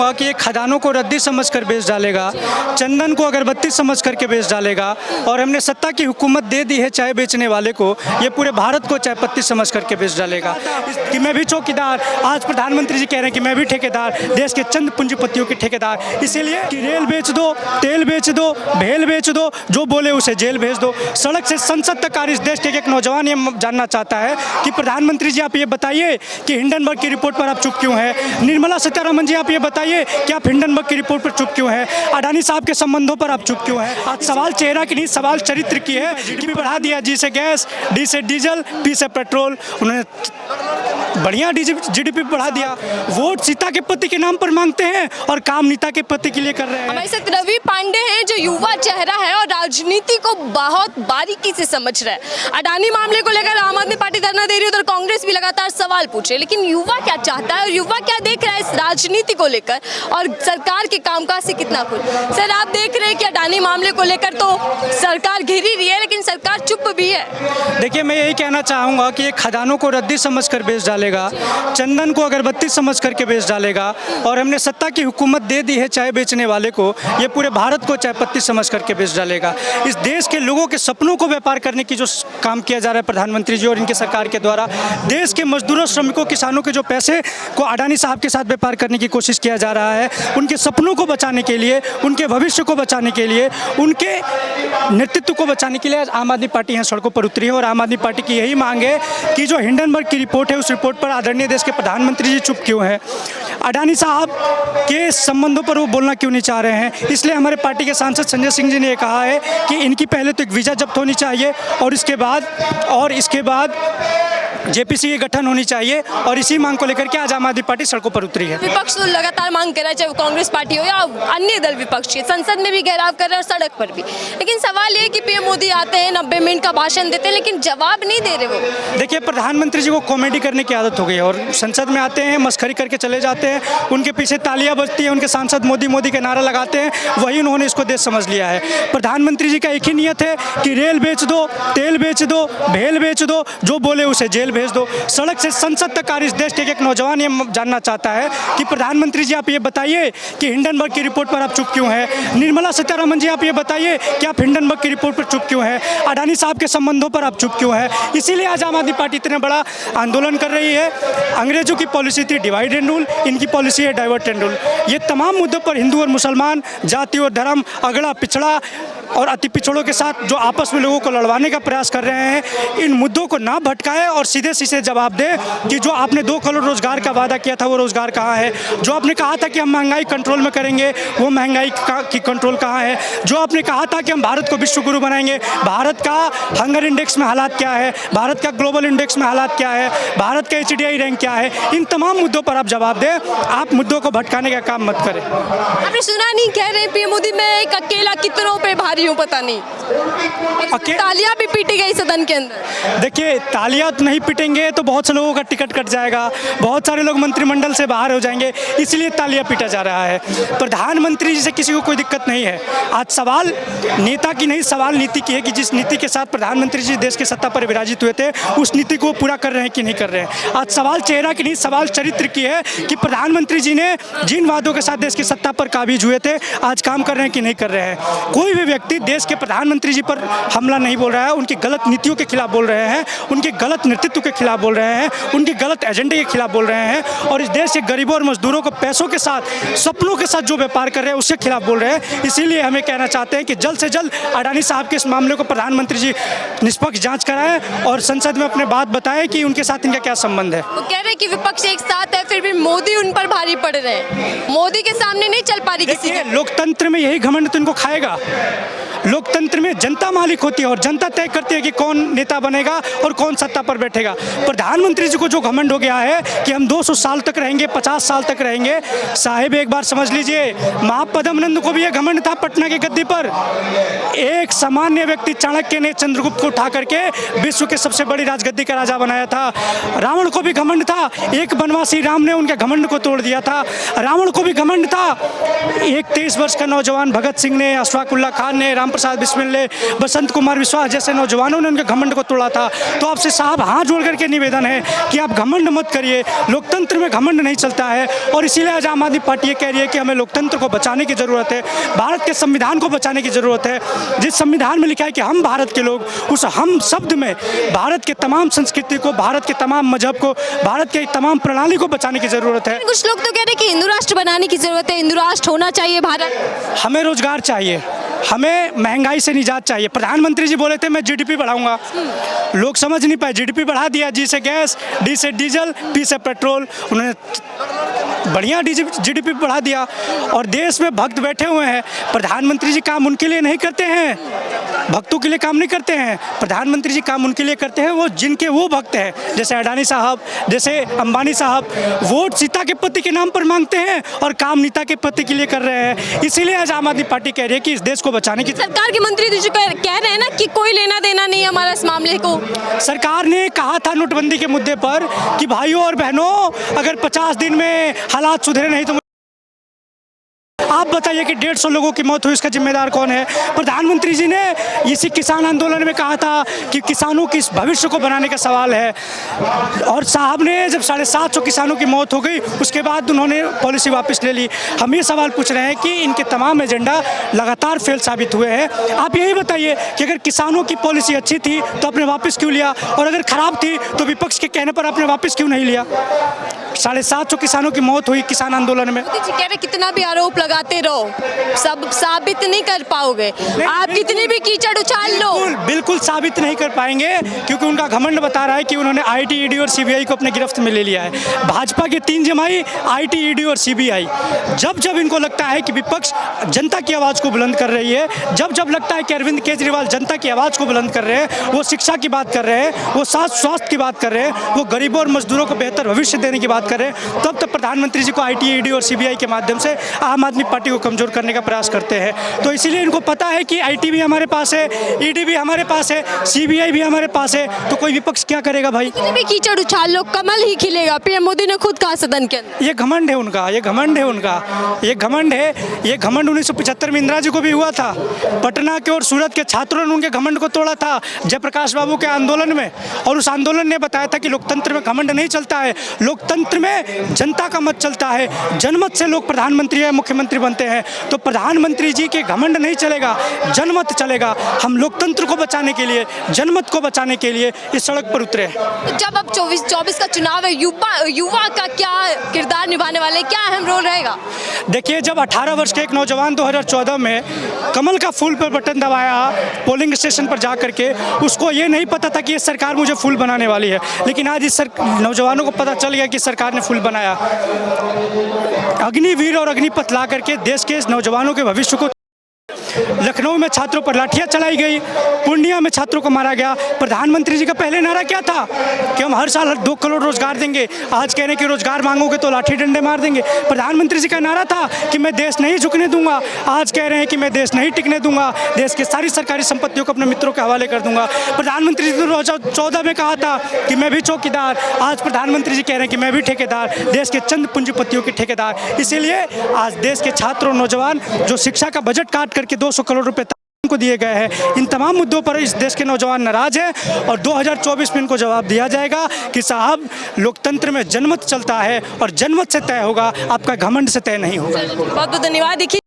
कि ये खदानों को रद्दी समझकर बेच डालेगा, चंदन को अगरबत्ती समझ करके बेच डालेगा, और हमने सत्ता की हुकूमत दे दी है चाय बेचने वाले को, ये पूरे भारत को चाय पत्ती समझ करके बेच डालेगा। कि मैं भी चौकीदार, आज प्रधानमंत्री जी कह रहे हैं कि मैं भी ठेकेदार, देश के चंद पूंजीपतियों के ठेकेदार, इसीलिए कि रेल बेच दो, तेल बेच दो, भेल बेच दो, जो बोले उसे जेल भेज दो। सड़क से संसद तक आज इस देश के एक नौजवान ये जानना चाहता है कि प्रधानमंत्री जी आप ये बताइए कि हिंडनबर्ग की रिपोर्ट पर आप चुप क्यों हैं? निर्मला सीतारमण जी आप ये बताइए कि आप हिंडनबर्ग की रिपोर्ट पर चुप क्यों हैं? अडानी साहब के संबंधों पर आप चुप क्यों हैं? आज सवाल चेहरा की नहीं, सवाल चरित्र की है कि बढ़ा दिया, जी से गैस, डी से डीजल, पी से पेट्रोल, उन्होंने बढ़िया जीडीपी बढ़ा दिया। वोट सीता के पति के नाम पर मांगते हैं और काम नीता के पति के लिए कर रहे हैं। हमारे साथ रवि पांडे हैं जो युवा चेहरा है और राजनीति को बहुत बारीकी से समझ रहा है। अडानी मामले को लेकर आम आदमी पार्टी धरना दे रही है, उधर कांग्रेस भी लगातार सवाल पूछ रही है, लेकिन युवा क्या चाहता है और युवा क्या देख रहा है इस राजनीति को लेकर और सरकार के कामकाज से कितना खुश? सर, आप देख रहे हैं कि अडानी मामले को लेकर तो सरकार घिरी रही है, लेकिन सरकार चुप भी है। देखिए, मैं यही कहना चाहूँगा कि ये खदानों को रद्दी समझ कर बेच डालेगा, चंदन को अगरबत्ती समझ करके बेच डालेगा, और हमने सत्ता की हुकूमत दे दी है चाय बेचने वाले को, ये पूरे भारत को चाय पत्ती समझ करके बेच डालेगा। इस देश के लोगों के सपनों को व्यापार करने की जो काम किया जा रहा है प्रधानमंत्री जी और इनके सरकार के द्वारा, देश के मजदूरों, श्रमिकों, किसानों के जो पैसे को अडानी साहब के साथ व्यापार करने की कोशिश किया जा रहा है, उनके सपनों को बचाने के लिए, उनके भविष्य को बचाने के लिए, उनके नेतृत्व को बचाने के लिए आज आम आदमी पार्टी यहाँ सड़कों पर उतरी है। और आम आदमी पार्टी की यही मांग है कि जो हिंडनबर्ग की रिपोर्ट है, उस रिपोर्ट पर आदरणीय देश के प्रधानमंत्री जी चुप क्यों हैं? अडानी साहब के संबंधों पर वो बोलना क्यों नहीं चाह रहे हैं? इसलिए हमारे पार्टी के सांसद संजय सिंह जी ने कहा है कि इनकी पहले तो एक वीज़ा जब्त होनी चाहिए और इसके बाद जेपीसी की गठन होनी चाहिए, और इसी मांग को लेकर के आज आम आदमी पार्टी सड़कों पर उतरी है। विपक्ष तो लगातार मांग कर रहा है, चाहे वो कांग्रेस पार्टी हो या अन्य दल विपक्ष के, संसद में भी घेराव कर रहे हैं और सड़क पर भी। लेकिन सवाल ये कि पीएम मोदी आते हैं, 90 मिनट का भाषण देते हैं, लेकिन जवाब नहीं दे रहे वो। देखिए, प्रधानमंत्री जी को कॉमेडी करने की आदत हो गई है और संसद में आते हैं, मस्खरी करके चले जाते हैं, उनके पीछे तालियां बजती हैं, उनके सांसद मोदी मोदी के नारा लगाते हैं, वही उन्होंने इसको देश समझ लिया है। प्रधानमंत्री जी का एक ही नियत है कि रेल बेच दो, तेल बेच दो, भेल बेच दो, जो बोले उसे जेल भेज दो। सड़क से संसद तक आज इस देश के एक नौजवान ये जानना चाहता है कि प्रधानमंत्री जी आप ये बताइए कि हिंडनबर्ग की रिपोर्ट पर आप चुप क्यों हैं? निर्मला सीतारमण जी आप ये बताइए कि आप हिंडनबर्ग की रिपोर्ट पर चुप क्यों हैं? अडानी साहब के संबंधों पर आप चुप क्यों हैं? इसीलिए आज आम आदमी पार्टी इतना बड़ा आंदोलन कर रही है। अंग्रेजों की पॉलिसी थी डिवाइड एंड रूल, इनकी पॉलिसी है डाइवर्ट एंड रूल। ये तमाम मुद्दों पर हिंदू और मुसलमान, जाति और धर्म, अगड़ा पिछड़ा और अति पिछड़ों के साथ जो आपस में लोगों को लड़वाने का प्रयास कर रहे हैं, इन मुद्दों को ना भटकाए और सीधे सीधे जवाब दे कि जो आपने 2 करोड़ रोजगार का वादा किया था वो रोजगार कहाँ है? जो आपने कहा था कि हम महंगाई कंट्रोल में करेंगे, वो महंगाई की कंट्रोल कहाँ है? जो आपने कहा था कि हम भारत को विश्व गुरु बनाएंगे, भारत का हंगर इंडेक्स में हालात क्या है? भारत का ग्लोबल इंडेक्स में हालात क्या है? भारत का HDI रैंक क्या है? इन तमाम मुद्दों पर आप जवाब दें, आप मुद्दों को भटकाने का काम मत करें। आपने सुना नहीं, कह रहे पीएम मोदी मैं एक अकेला कितनों पे भारी हूँ, पता नहीं। तालियां भी पीटी गई सदन के अंदर। देखिए, तालियां तो नहीं पीटेंगे तो बहुत से लोगों का टिकट कट जाएगा, बहुत सारे लोग मंत्रिमंडल से बाहर हो जाएंगे, इसलिए तालियां पीटा जा रहा है। प्रधानमंत्री जी से किसी को कोई दिक्कत नहीं है। आज सवाल नेता की नहीं, सवाल नीति की है कि जिस नीति के साथ प्रधानमंत्री जी देश के सत्ता पर विराजित हुए थे, उस नीति को पूरा कर रहे हैं कि नहीं कर रहे हैं। आज सवाल चेहरा की नहीं, सवाल चरित्र की है कि प्रधानमंत्री जी ने जिन वादों के साथ देश की सत्ता पर काबिज हुए थे, आज काम कर रहे हैं कि नहीं कर रहे हैं। कोई भी व्यक्ति देश के प्रधानमंत्री जी पर हमला नहीं बोल रहा है, उनकी गलत नीतियों के खिलाफ बोल रहे हैं, उनके गलत नेतृत्व के खिलाफ बोल रहे हैं, उनके गलत एजेंडे के खिलाफ बोल रहे हैं, और इस देश के गरीबों और मजदूरों को पैसों के साथ, सपनों के साथ जो व्यापार कर रहे हैं उसके खिलाफ बोल रहे हैं। इसीलिए हमें कहना चाहते हैं कि जल्द से जल्द अडानी साहब के इस मामले को प्रधानमंत्री जी निष्पक्ष जांच कराएं और संसद में अपने बात बताएं कि उनके साथ इनका क्या संबंध है। वो कह रहे हैं कि विपक्ष एक साथ है, फिर भी मोदी उन पर भारी पड़ रहे हैं, मोदी के सामने नहीं चल पा रही किसी की। लोकतंत्र में यही घमंड तो इनको खाएगा। लोकतंत्र में जनता मालिक होती है और जनता तय करती है कि कौन नेता बनेगा और कौन सत्ता पर बैठेगा। प्रधानमंत्री जी को जो घमंड हो गया है कि हम 200 साल तक रहेंगे, 50 साल तक रहेंगे, साहिब एक बार समझ लीजिए, महापद्मनंद को भी यह घमंड था पटना की गद्दी पर। एक सामान्य व्यक्ति चाणक्य ने चंद्रगुप्त को उठा करके विश्व के सबसे बड़ी राजगद्दी का राजा बनाया था। रावण को भी घमंड था, एक बनवासी राम ने उनके घमंड को तोड़ दिया था। रावण को भी घमंड था, एक 23 वर्ष का नौजवान भगत सिंह ने, अशफाक उल्लाह खान ने, राम श्याम प्रसाद बिस्मिल्ले, बसंत कुमार विश्वास जैसे नौजवानों ने उनके घमंड को तोड़ा था। तो आपसे साहब हाथ जोड़ करके निवेदन है कि आप घमंड मत करिए, लोकतंत्र में घमंड नहीं चलता है। और इसीलिए आज आम आदमी पार्टी ये कह रही है कि हमें लोकतंत्र को बचाने की ज़रूरत है, भारत के संविधान को बचाने की ज़रूरत है। जिस संविधान में लिखा है कि हम भारत के लोग, उस हम शब्द में भारत के तमाम संस्कृति को, भारत के तमाम मजहब को, भारत के तमाम प्रणाली को बचाने की ज़रूरत है। कुछ लोग तो कह रहे हैं कि हिंदू राष्ट्र बनाने की जरूरत है, हिंदू राष्ट्र होना चाहिए भारत। हमें रोजगार चाहिए, हमें महंगाई से निजात चाहिए। प्रधानमंत्री जी बोले थे मैं जीडीपी बढ़ाऊंगा, लोग समझ नहीं पाए। जीडीपी बढ़ा दिया, जी से गैस, डी से डीजल, पी से पेट्रोल, उन्होंने बढ़िया जीडीपी बढ़ा दिया। और देश में भक्त बैठे हुए हैं, प्रधानमंत्री जी काम उनके लिए नहीं करते हैं, भक्तों के लिए काम नहीं करते हैं। प्रधानमंत्री जी काम उनके लिए करते हैं वो जिनके वो भक्त हैं, जैसे अडानी साहब, जैसे अंबानी साहब। वोट सीता के पति के नाम पर मांगते हैं और काम नीता के पति के लिए कर रहे हैं। इसीलिए आज आम आदमी पार्टी कह रही है कि इस देश को बचाने की। सरकार के मंत्री जो कह रहे हैं ना कि कोई लेना देना नहीं हमारा इस मामले को। सरकार ने कहा था नोटबंदी के मुद्दे पर कि भाइयों और बहनों, अगर 50 दिन में हालात सुधरे नहीं तो आप बताइए कि 150 लोगों की मौत हुई, इसका जिम्मेदार कौन है? प्रधानमंत्री जी ने इसी किसान आंदोलन में कहा था कि किसानों की इस भविष्य को बनाने का सवाल है। और साहब ने जब 750 किसानों की मौत हो गई, उसके बाद उन्होंने पॉलिसी वापस ले ली। हम ये सवाल पूछ रहे हैं कि इनके तमाम एजेंडा लगातार फेल साबित हुए हैं। आप यही बताइए कि अगर किसानों की पॉलिसी अच्छी थी तो आपने वापस क्यों लिया, और अगर खराब थी तो विपक्ष के कहने पर आपने वापस क्यों नहीं लिया? 750 किसानों की मौत हुई किसान आंदोलन में। मोदी जी कह रहे कितना भी आरोप लगाते रहो, सब साबित नहीं कर पाओगे। आप कितनी भी कीचड़ उछाल लो, बिल्कुल साबित नहीं कर पाएंगे, क्योंकि उनका घमंड बता रहा है कि उन्होंने आईटी, ईडी और सीबीआई को अपने गिरफ्त में ले लिया है। भाजपा के 3 जमाई आईटी, ईडी और सीबीआई। जब जब इनको लगता है कि विपक्ष जनता की आवाज़ को बुलंद कर रही है, जब जब लगता है कि अरविंद केजरीवाल जनता की आवाज़ को बुलंद कर रहे हैं, वो शिक्षा की बात कर रहे हैं, वो स्वास्थ्य की बात कर रहे हैं, वो गरीबों और मजदूरों को बेहतर भविष्य देने की बात कर रहे हैं, तब तक प्रधानमंत्री जी को आईटी, ईडी और सीबीआई के माध्यम से आम आदमी पार्टी को कमजोर करने का प्रयास करते हैं। तो इसीलिए इनको पता है कि आईटी भी हमारे पास है, ईडी भी हमारे पास है, सीबीआई भी हमारे पास है, तो कोई विपक्ष क्या करेगा भाई? कितनी भी कीचड़ उछाल लो, कमल ही खिलेगा। पीएम मोदी ने खुद कहा सदन के अंदर। ये घमंड है उनका, ये घमंड है उनका, ये घमंड है। ये घमंड 1975 में इंदिरा जी को भी हुआ था। पटना के और सूरत के छात्रों ने उनके घमंड को तोड़ा था जयप्रकाश बाबू के आंदोलन में, और उस आंदोलन ने बताया था कि लोकतंत्र में घमंड नहीं चलता है, लोकतंत्र में जनता का मत चलता है, जनमत से लोग प्रधानमंत्री या मुख्यमंत्री बनते हैं। तो प्रधानमंत्री जी के घमंड नहीं चलेगा, जनमत चलेगा। हम लोकतंत्र को बचाने के लिए, जनमत को बचाने के लिए इस सड़क पर उतरे। जब अब 24 का चुनाव है, युवा का क्या किरदार निभाने वाले, क्या अहम रोल रहेगा? देखिए, जब 18 वर्ष के एक नौजवान 2014 में कमल का फूल पर बटन दबाया पोलिंग स्टेशन पर जा करके, उसको ये नहीं पता था कि ये सरकार मुझे फूल बनाने वाली है, लेकिन आज इस नौजवानों को पता चल गया कि सरकार ने फूल बनाया। अग्निवीर और अग्निपथ ला करके देश के इस नौजवानों के भविष्य को। लखनऊ में छात्रों पर लाठियां चलाई गई, पूर्णिया में छात्रों को मारा गया। प्रधानमंत्री जी का पहले नारा क्या था कि हम हर साल 2 करोड़ रोजगार देंगे, आज कह रहे हैं कि रोजगार मांगोगे तो लाठी डंडे मार देंगे। प्रधानमंत्री जी का नारा था कि मैं देश नहीं झुकने दूंगा, आज कह रहे हैं कि मैं देश नहीं टिकने दूंगा, देश की सारी सरकारी संपत्तियों को अपने मित्रों के हवाले कर दूंगा। प्रधानमंत्री जी ने 2014 में कहा था कि मैं भी चौकीदार, आज प्रधानमंत्री जी कह रहे हैं कि मैं भी ठेकेदार, देश के चंद पूंजीपतियों के ठेकेदार। इसीलिए आज देश के छात्र और नौजवान जो शिक्षा का बजट काट करके 200 करोड़ रुपए को दिए गए हैं, इन तमाम मुद्दों पर इस देश के नौजवान नाराज हैं, और 2024 में इनको जवाब दिया जाएगा कि साहब लोकतंत्र में जनमत चलता है और जनमत से तय होगा, आपका घमंड से तय नहीं होगा। बहुत बहुत धन्यवाद। देखिए